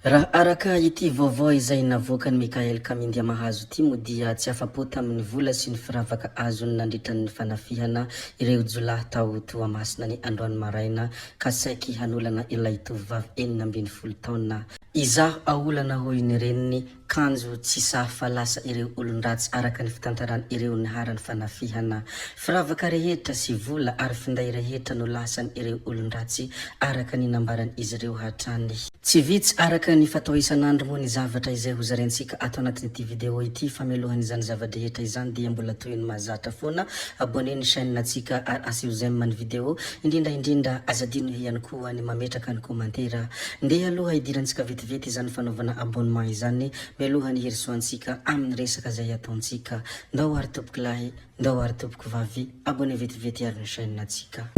Raha araka ity vaovao izay navoaka ny Mikael Kamindia Mahazo ity moa dia tsy afa-po tamin'ny vola sy ny firavaka azony nandritra ny fanafihana ireo jolahy tao Toamasina ny androany maraina ka saiky hanolana ilay tovovavy 12 taona. Izaho aolana hoy ny reniny kanjo tsy safa lasa ireo olon-dratsy araka ny fitantarana ireo niharany fanafihana. Firavaka rehetra sy vola ary finday rehetra no lasan ireo olon-dratsy araka ny nambarany izy ireo hatrany. Tsy vitsy araka ny fatao isan'andro moa ny zavatra izay hozarentsika ato anatin'ity video ity. Famelohany izany zavadrehetra izany dia mbola toy ny mahazatra foana abonné ny chaîne-natsika ary asio j'aime ny video. Indrindra azadino ihany koa ny mametraka ny komantera. Ndeha aloha idirantsika vetivety izany fanaovana abonnement izany melohany herisoantsika amin'ny resaka izay ataontsika. Ndao ary tompoko lahy, ndao ary tompoko vavy, abonné vetivety ary ny chaîne-natsika.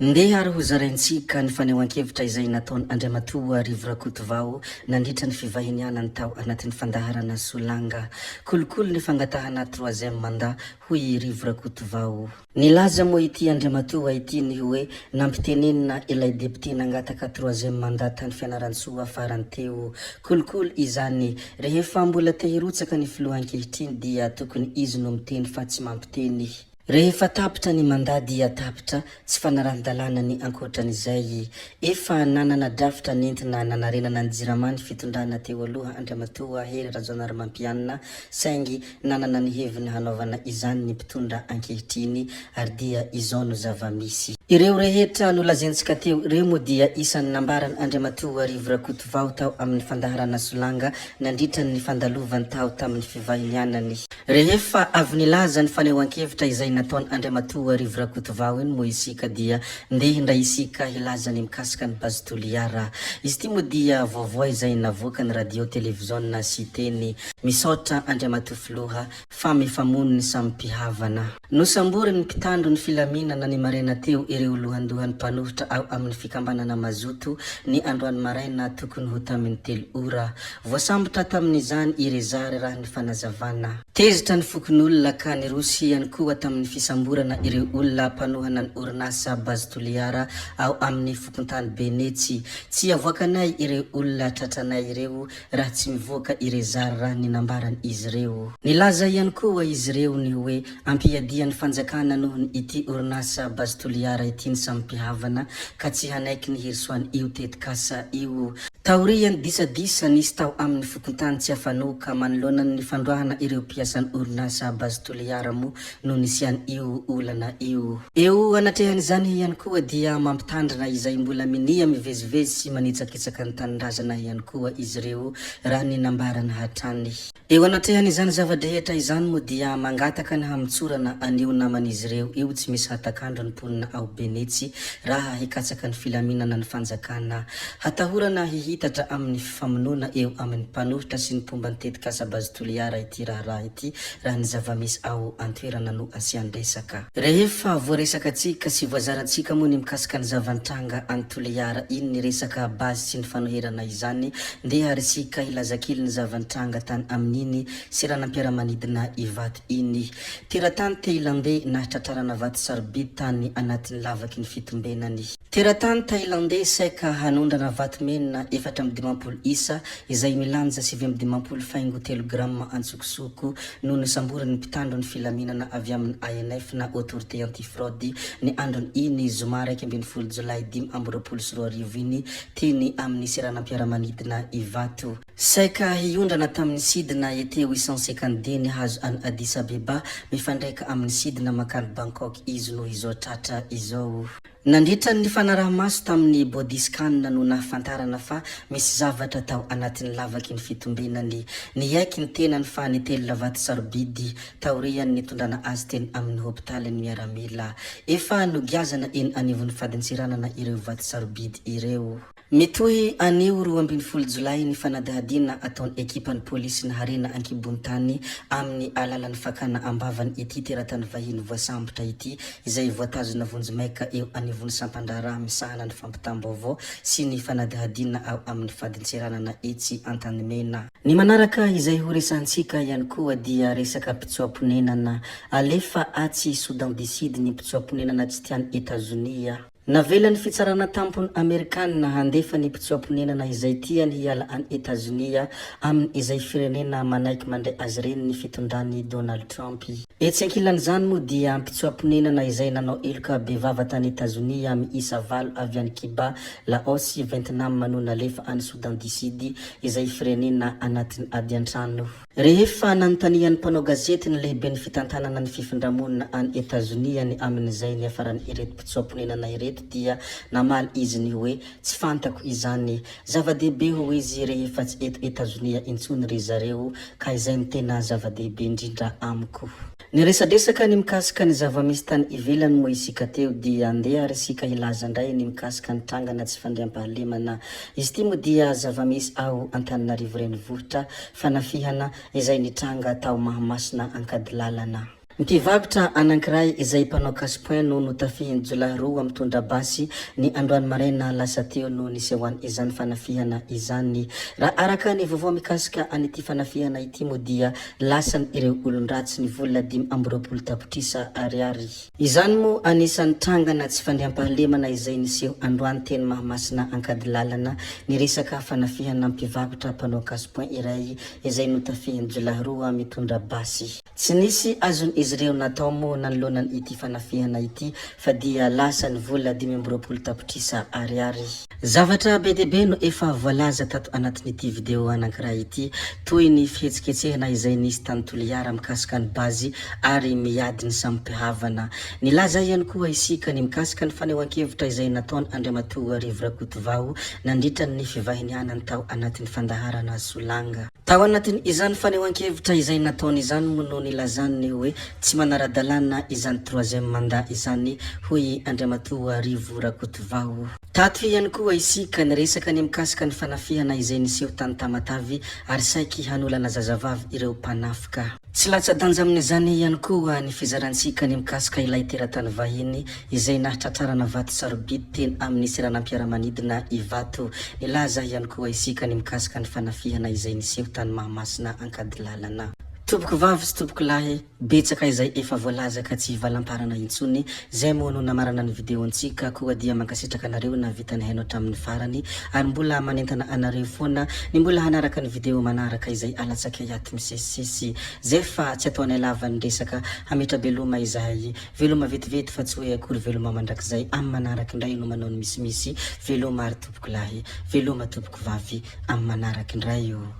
Ndeha ary hozarentsika ny fanehoan-kevitra izay nataony Andriamatoa Rivo Rakotovao nandritra ny fivahinianany tao anatin'ny fandaharana Solanga. Kolokolo ny fangatahana 3e mandat hoy Rivo Rakotovao. Nilaza moa ity Andriamatoa ity ny hoe nampitenenina ilay deputy nangataka 3e mandat tany Fianaratsoa farany teo. Kolokolo izany rehefa mbola te hirotsaka ny filohan-kehitriny dia tokony izy no miteny fa tsy mampiteny. Rehefa tapitra ny mandat dia tapitra, tsy fanaran-dalàna ny ankoatran'izay. Efa nanana drafitra nentina nanarenana ny Jiramany fitondrana teo aloha Andriamatoa Hery Rajaonarimampianina saingy nanana ny heviny hanaovana izany ny mpitondra ankehitriny ary dia izao no zava-misy. Ireo rehetra no lazentsika teo ireo moa dia isan'ny nambarany Andriamatoa Rivo Rakotovao tao amin'ny fandaharana Solanga nandritra ny fandalovany tao tamin'ny fivahinianany. Rehefa avy nilaza ny fanehoan-kevitra izay nataony Andriamatoa Rivo Rakotovao iny moa isika dia ndeha indray isika hilaza ny mikasika ny Bazy Toliara. Izy ity moa dia vaovao izay navoaka ny radio televiziona sy teny misaotra Andriamatoa Filoha fa mifamono ny samy mpihavana. Nosambory ny mpitandro ny filaminana ny maraina teo ireo lohandohan'ny mpanohitra ao amin'ny fikambanana Mazoto ny androany maraina tokony ho tamin'ny 3 ora. Voasambotra tamin'izany irezary raha ny fanazavana. Tezitra ny fokon'olona ka nirosy ihany koa tamin'ny fisamborana ireo olona mpanohana ny orinasa Bazy Toliara ao amin'ny fokontany Benetsy. Tsy avoakanay ireo olona tratranay ireo raha tsy mivoaka irezary raha ny nambarany izy ireo. Nilaza ihany koa izy ireo ny hoe ampiadian'ny fanjakana noho ny ity orinasa Bazy Toliara ity ny samy mpihavana ka tsy hanaiky ny herisoany io tetikasa io. Taoriany disadisa nisy tao amin'ny fokontany tsy afanoka manoloana ny fandroahana ireo mpiasan'ny orinasa Bazy Toliara mo no nisy io olana io. Eo anatrehany izany ihany koa dia mampitandrina izay mbola minia mivezivezy sy manitsakitsaka ny tanindrazana ihany koa izy ireo raha ny nambarany hatrany. Eo anatrehany izany zavadrehetra izany moa dia mangataka ny hamitsorana anio naman'izy ireo io tsy misy hatakandro ny mponina ao Benetsy raha hikatsaka ny filaminana ny fanjakana. Hatahorana hihitatra amin'ny fifamonoana eo amin'ny mpanohitra sy ny mpomba ny tetikasa Bazy Toliara ity raha ity raha ny zava-misy ao antoerana no asian-dresaka. Rehefa voaresaka tsika sy voazarantsika moa ny mikasika ny zavantranga any Toliara iny ny resaka bazy sy ny fanoherana izany ndeha arisika ilazakily ny zavantranga tany amin'iny siranam-piaramanidina Ivato iny. Teratany Tailandais nahitratrarana vato sarobidy tany anatin'ny lavaky ny fitombenany. Teratany Tailandais saika hanondrana vato menina 420 isa izay milanja 720 faingo 3 grama antsokosoko no nisamborany mpitandro ny filaminana avy amin'ny ANF na autorité antifraude ny androny iny zoma 12 Jolay 2024 iny teny amin'ny siranam-piaramanidina Ivato. Saika hiondrana tamin'ny sidina ete 850 ny hazo any Addis Abeba mifandraika amin'ny sidina makany Bangkok izy no izao tratra izao. Nandritra ny fanaraha-maso tamin'ny Bodiscan no nahafantarana fa misy zavatra tao anatin'ny lavaky ny fitombenany. Niaiky ny tenany fa nitelina vato sarobidy taorian'ny nitondrana azy teny amin'ny hôpitaly ny miaramila. Efa nogiazana eny anivon'ny fadintsiranana ireo vato sarobidy ireo. Mitohy anio 12 Jolay ny fanadahadiana ataon'ny ekipan'ny polisy ny harena ankibony tany amin'ny alalan'ny fakana ambavany ity teratany vahiny voasambotra ity izay voatazona vonjomaika eo anivon'ny sampandrara misahana ny fampitam-baovao sy ny fanadahadiana ao amin'ny fadin-tseranana etsy Antanimena. Ny manaraka izay ho resantsika ihany koa dia resaka mpitsoaponenana alefa atsy Soudan du Sud ny mpitsoaponenana tsy tian'ny Etazonia. Navelan'ny fitsarana tampony Amerikanina handefa ny mpitsoaponenana izay tiany hiala any Etazonia amin'ny izay firenena manaiky mandray azy ireny ny fitondran'ny Donald Trump. Etsy ankilan'izany moa dia mpitsoaponenana izay nanao eloka bevava tany Etazonia miisa 8 avy any Cuba, Laos, Vietnam manona alefa any Soudan du Sud izay firenena anatin'ny ady an-trano. Rehefa nanontanian'ny mpanao gazety ny lehiben'ny fitantanana ny fifindramonina any Etazonia ny amin'izay ny afarany ireto mpitsoaponenana ireto dia namaly izy ny hoe tsy fantako izany, zava-dehibe ho izy rehefa tsy eto Etazonia intsony ry zareo ka izay ny tena zava-dehibe indrindra amiko. Ny resadresaka ny mikasika ny zava-misy tany ivelany moa isika teo dia andeha ary isika ilaza ndray ny mikasika ny trangana tsy fandriam-pahalemana. Izy ty moa dia zava-misy ao Antananarivo renivohitra fanafihana izay nitranga tao Mahamasina Ankadilalana. Mpivarotra anankiray izay mpanao casse-point no notafihiny Jolay 2 amin'ny tondra basy ny androany maraina lasa teo no nisehoany izany fanafihana izany. Raha araka ny vaovao mikasika an'ity fanafihana ity moa dia lasany ireo olon-dratsy ny vola 520 tapitrisa ariary. Izany moa anisan'ny trangana tsy fandriam-pahalemana izay niseho androany teny Mahamasina Ankadilalana ny resaka fanafihana mpivarotra mpanao casse-point iray izay notafihiny Jolay 2 mitondra basy. Tsy nisy azony izy ireo natao moa nanolonany ity fanafihana ity fa dia lasa ny vola 520 tapitrisa ariary. Zavatra be dia be no efa voalaza tato anatin'ity video anankiray ity toy ny fihetsikehtsehana izay nisy tany Toliara mikasika ny bazy ary miady ny sampihavana. Nilaza ihany koa isika ny mikasika ny fanehoan-kevitra izay nataony Andriamatoa Rivrakotovao nandritra ny fivahinianany tao anatin'ny fandaharana Solanga. Tao anatin' izany fanehoan-kevitra izay nataony izany moa no nilazany ny hoe tsy manara-dalàna izany 3e mandat izany hoy Andriamatoa Rivrakotovao. Tato ihany koa isika ny resaka ny mikasika ny fanafihana izay niseho tany Tamatavy ary saiky hanolana zazavavy ireo mpanafika. Tsy latsa-danja amin'izany ihany koa ny fizarantsika ny mikasika ilay teratany vahiny izay nahatratrarana vato sarobidy teny amin'ny seranam-piaramanidina Ivato. Nilaza ihany koa isika ny mikasika ny fanafihana izay niseho tany Mahamasina Ankadilalana. Tompoko vavy sy tompoko lahy, betsaka izay efa voalaza ka tsy valamparana intsony. Zay moa no namarana ny videontsika koa dia mankasitraka anareo na vitany hainao hatramin'ny farany ary mbola manentana anareo foana ny mbola hanaraka ny video manaraka izay alatsaka yaty misesisesy. Zay fa tsy ataonay lava ny resaka hametra beloma izahay, veloma vetivety fa tsy hoe akory veloma mandrakizay amin'ny manaraka indray no manao ny misimisy veloma ary tompoko lahy, veloma tompoko vavy amin'ny manaraka indray io.